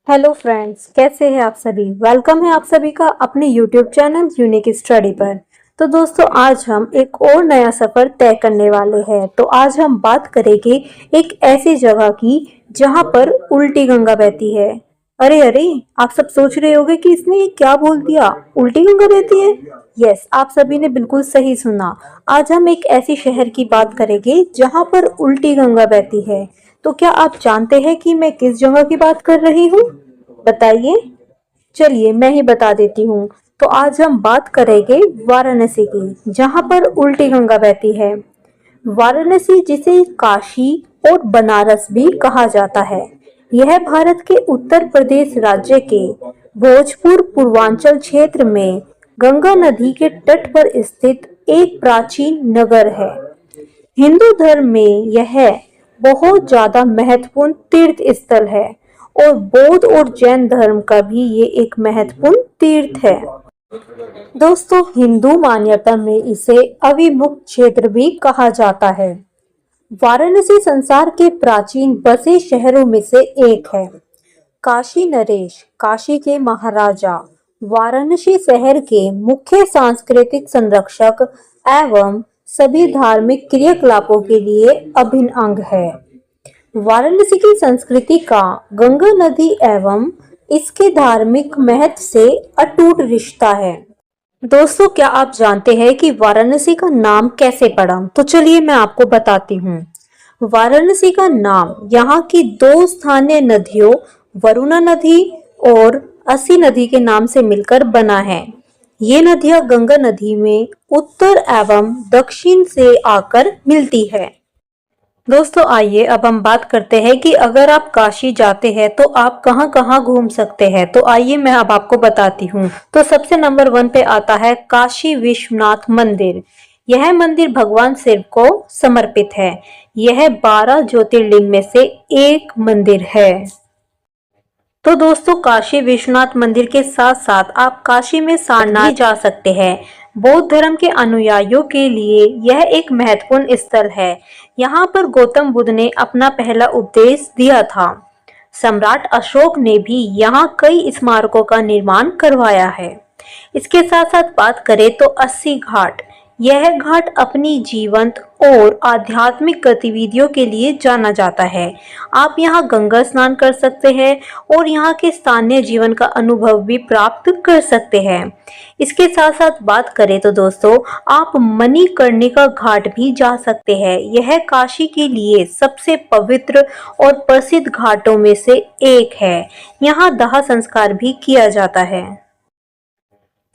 Hello friends, कैसे हैं आप सभी। वेलकम है आप सभी का अपने यूट्यूब चैनल यूनिक स्टडी पर। तो दोस्तों, आज हम एक और नया सफ़र तय करने वाले हैं। तो आज हम बात करेंगे एक ऐसी जगह की जहां पर उल्टी गंगा बहती है। अरे अरे, आप सब सोच रहे होंगे कि इसने ये क्या बोल दिया, उल्टी गंगा बहती है। यस, आप सभी ने बिल्कुल सही सुना। आज हम एक ऐसी शहर की बात करेंगे जहां पर उल्टी गंगा बहती है। तो क्या आप जानते हैं कि मैं किस जगह की बात कर रही हूँ? बताइए। चलिए मैं ही बता देती हूँ। तो आज हम बात करेंगे वाराणसी की, जहाँ पर उल्टी गंगा बहती है। वाराणसी, जिसे काशी और बनारस भी कहा जाता है, यह भारत के उत्तर प्रदेश राज्य के भोजपुर पूर्वांचल क्षेत्र में गंगा नदी के तट पर स्थित एक प्राचीन नगर है। हिंदू धर्म में यह बहुत ज्यादा महत्वपूर्ण तीर्थ स्थल है और बौद्ध और जैन धर्म का भी ये एक महत्वपूर्ण तीर्थ है। दोस्तों, हिंदू मान्यता में इसे अविमुक्त क्षेत्र भी कहा जाता है। वाराणसी संसार के प्राचीन बसे शहरों में से एक है। काशी नरेश, काशी के महाराजा, वाराणसी शहर के मुख्य सांस्कृतिक संरक्षक एवं सभी धार्मिक क्रियाकलापों के लिए अभिन्न अंग है। वाराणसी की संस्कृति का गंगा नदी एवं इसके धार्मिक महत्व से अटूट रिश्ता है। दोस्तों, क्या आप जानते हैं कि वाराणसी का नाम कैसे पड़ा? तो चलिए मैं आपको बताती हूँ। वाराणसी का नाम यहाँ की दो स्थानीय नदियों वरुणा नदी और असी नदी के नाम से मिलकर बना है। ये नदियाँ गंगा नदी में उत्तर एवं दक्षिण से आकर मिलती है। दोस्तों, आइए अब हम बात करते हैं कि अगर आप काशी जाते हैं तो आप कहाँ कहाँ घूम सकते हैं। तो आइए मैं अब आपको बताती हूँ। तो सबसे नंबर 1 पे आता है काशी विश्वनाथ मंदिर। यह मंदिर भगवान शिव को समर्पित है। यह 12 ज्योतिर्लिंग में से एक मंदिर है। तो दोस्तों, काशी विश्वनाथ मंदिर के साथ साथ आप काशी में सारनाथ भी जा सकते हैं। बौद्ध धर्म के अनुयायियों के लिए यह एक महत्वपूर्ण स्थल है। यहाँ पर गौतम बुद्ध ने अपना पहला उपदेश दिया था। सम्राट अशोक ने भी यहाँ कई स्मारकों का निर्माण करवाया है। इसके साथ साथ बात करें तो अस्सी घाट, यह घाट अपनी जीवंत और आध्यात्मिक गतिविधियों के लिए जाना जाता है। आप यहाँ गंगा स्नान कर सकते हैं और यहाँ के स्थानीय जीवन का अनुभव भी प्राप्त कर सकते हैं। इसके साथ साथ बात करें तो दोस्तों, आप मणिकर्णिका घाट भी जा सकते हैं। यह काशी के लिए सबसे पवित्र और प्रसिद्ध घाटों में से एक है। यहाँ दाह संस्कार भी किया जाता है।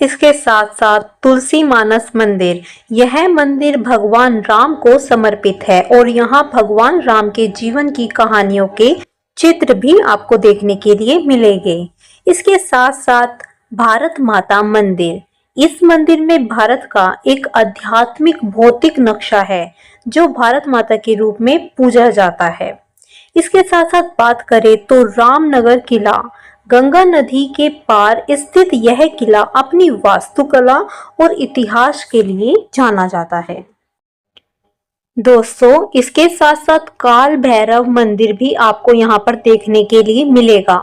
इसके साथ साथ तुलसी मानस मंदिर, यह मंदिर भगवान राम को समर्पित है और यहाँ भगवान राम के जीवन की कहानियों के चित्र भी आपको देखने के लिए मिलेंगे। इसके साथ साथ भारत माता मंदिर, इस मंदिर में भारत का एक आध्यात्मिक भौतिक नक्शा है जो भारत माता के रूप में पूजा जाता है। इसके साथ साथ बात करें तो रामनगर किला, गंगा नदी के पार स्थित यह किला अपनी वास्तुकला और इतिहास के लिए जाना जाता है। दोस्तों, इसके साथ साथ काल भैरव मंदिर भी आपको यहाँ पर देखने के लिए मिलेगा।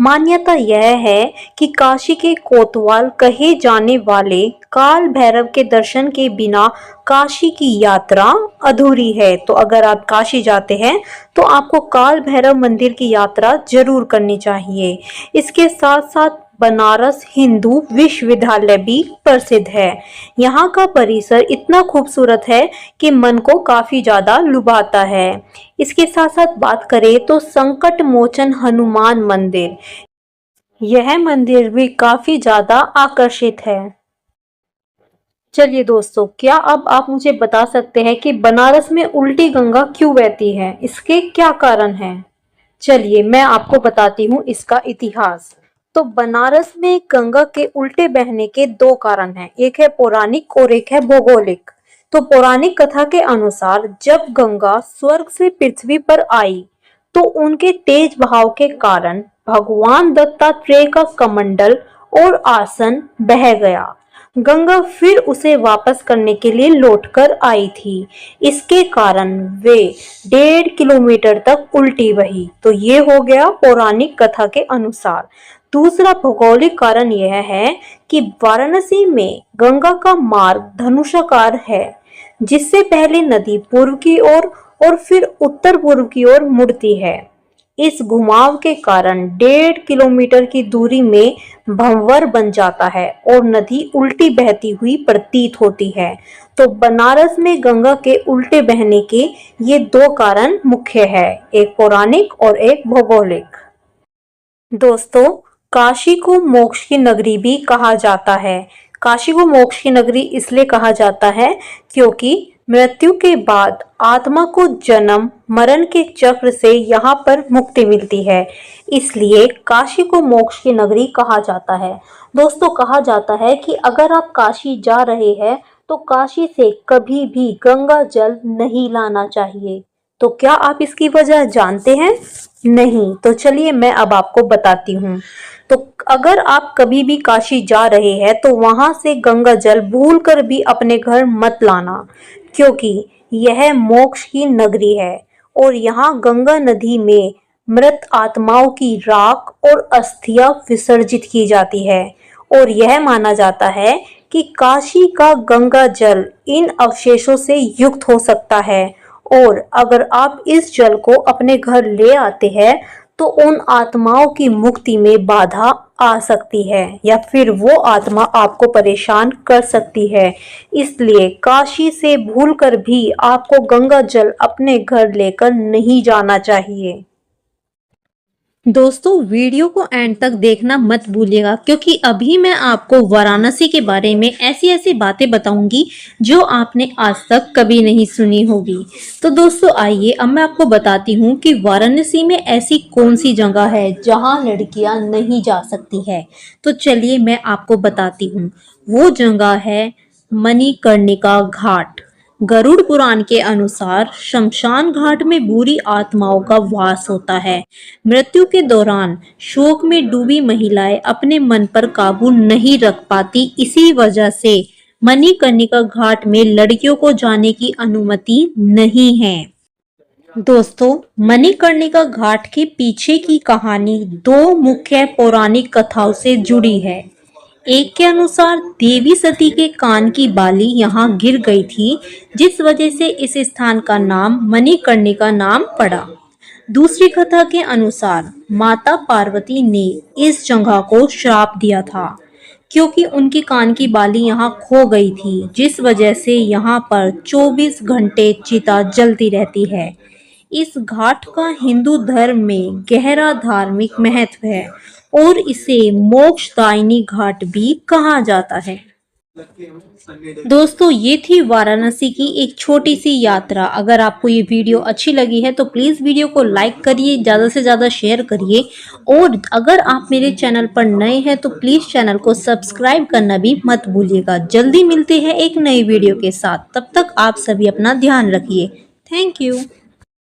मान्यता यह है कि काशी के कोतवाल कहे जाने वाले काल भैरव के दर्शन के बिना काशी की यात्रा अधूरी है। तो अगर आप काशी जाते हैं तो आपको काल भैरव मंदिर की यात्रा जरूर करनी चाहिए। इसके साथ साथ बनारस हिंदू विश्वविद्यालय भी प्रसिद्ध है। यहाँ का परिसर इतना खूबसूरत है कि मन को काफी ज्यादा लुभाता है। इसके साथ साथ बात करें तो संकट मोचन हनुमान मंदिर, यह मंदिर भी काफी ज्यादा आकर्षित है। चलिए दोस्तों, क्या अब आप मुझे बता सकते हैं कि बनारस में उल्टी गंगा क्यों बहती है, इसके क्या कारण हैं? चलिए मैं आपको बताती हूँ इसका इतिहास। तो बनारस में गंगा के उल्टे बहने के दो कारण हैं, एक है पौराणिक और एक है भौगोलिक। तो पौराणिक कथा के अनुसार जब गंगा स्वर्ग से पृथ्वी पर आई तो उनके तेज बहाव के कारण भगवान दत्तात्रेय का कमंडल और आसन बह गया। गंगा फिर उसे वापस करने के लिए लौटकर आई थी। इसके कारण वे 1.5 किलोमीटर तक उल्टी बही। तो ये हो गया पौराणिक कथा के अनुसार। दूसरा भौगोलिक कारण यह है कि वाराणसी में गंगा का मार्ग धनुषाकार है, जिससे पहले नदी पूर्व की ओर और फिर उत्तर पूर्व की ओर मुड़ती है। इस घुमाव के कारण 1.5 किलोमीटर की दूरी में भंवर बन जाता है और नदी उल्टी बहती हुई प्रतीत होती है। तो बनारस में गंगा के उल्टे बहने के ये दो कारण मुख्य है, एक पौराणिक और एक भौगोलिक। दोस्तों, काशी को मोक्ष की नगरी भी कहा जाता है। काशी को मोक्ष की नगरी इसलिए कहा जाता है क्योंकि मृत्यु के बाद आत्मा को जन्म मरण के चक्र से यहाँ पर मुक्ति मिलती है, इसलिए काशी को मोक्ष की नगरी कहा जाता है। दोस्तों, कहा जाता है कि अगर आप काशी जा रहे हैं तो काशी से कभी भी गंगा जल नहीं लाना चाहिए। तो क्या आप इसकी वजह जानते हैं? नहीं, तो चलिए मैं अब आपको बताती हूँ। तो अगर आप कभी भी काशी जा रहे हैं तो वहां से गंगा जल भूल कर भी अपने घर मत लाना, क्योंकि यह मोक्ष की नगरी है और यहाँ गंगा नदी में मृत आत्माओं की राख और अस्थियां विसर्जित की जाती है और यह माना जाता है कि काशी का गंगा जल इन अवशेषों से युक्त हो सकता है और अगर आप इस जल को अपने घर ले आते हैं तो उन आत्माओं की मुक्ति में बाधा आ सकती है या फिर वो आत्मा आपको परेशान कर सकती है। इसलिए काशी से भूलकर भी आपको गंगा जल अपने घर लेकर नहीं जाना चाहिए। दोस्तों, वीडियो को एंड तक देखना मत भूलिएगा, क्योंकि अभी मैं आपको वाराणसी के बारे में ऐसी ऐसी बातें बताऊंगी जो आपने आज तक कभी नहीं सुनी होगी। तो दोस्तों, आइए अब मैं आपको बताती हूँ कि वाराणसी में ऐसी कौन सी जगह है जहाँ लड़कियाँ नहीं जा सकती है। तो चलिए मैं आपको बताती हूँ। वो जगह है मणिकर्णिका घाट। गरुड़ पुराण के अनुसार शमशान घाट में बुरी आत्माओं का वास होता है। मृत्यु के दौरान शोक में डूबी महिलाएं अपने मन पर काबू नहीं रख पाती, इसी वजह से मणिकर्णिका घाट में लड़कियों को जाने की अनुमति नहीं है। दोस्तों, मणिकर्णिका घाट के पीछे की कहानी दो मुख्य पौराणिक कथाओं से जुड़ी है। एक के अनुसार देवी सती के कान की बाली यहाँ गिर गई थी, जिस वजह से इस स्थान का नाम मणिकर्णिका नाम पड़ा। दूसरी कथा के अनुसार माता पार्वती ने इस जगह को श्राप दिया था, क्योंकि उनकी कान की बाली यहाँ खो गई थी, जिस वजह से यहाँ पर 24 घंटे चिता जलती रहती है। इस घाट का हिंदू धर्म में गहरा धार्मिक महत्व है और इसे मोक्षदायिनी घाट भी कहा जाता है। दोस्तों, ये थी वाराणसी की एक छोटी सी यात्रा। अगर आपको ये वीडियो अच्छी लगी है तो प्लीज़ वीडियो को लाइक करिए, ज़्यादा से ज़्यादा शेयर करिए और अगर आप मेरे चैनल पर नए हैं तो प्लीज़ चैनल को सब्सक्राइब करना भी मत भूलिएगा। जल्दी मिलते हैं एक नई वीडियो के साथ, तब तक आप सभी अपना ध्यान रखिए। Thank you.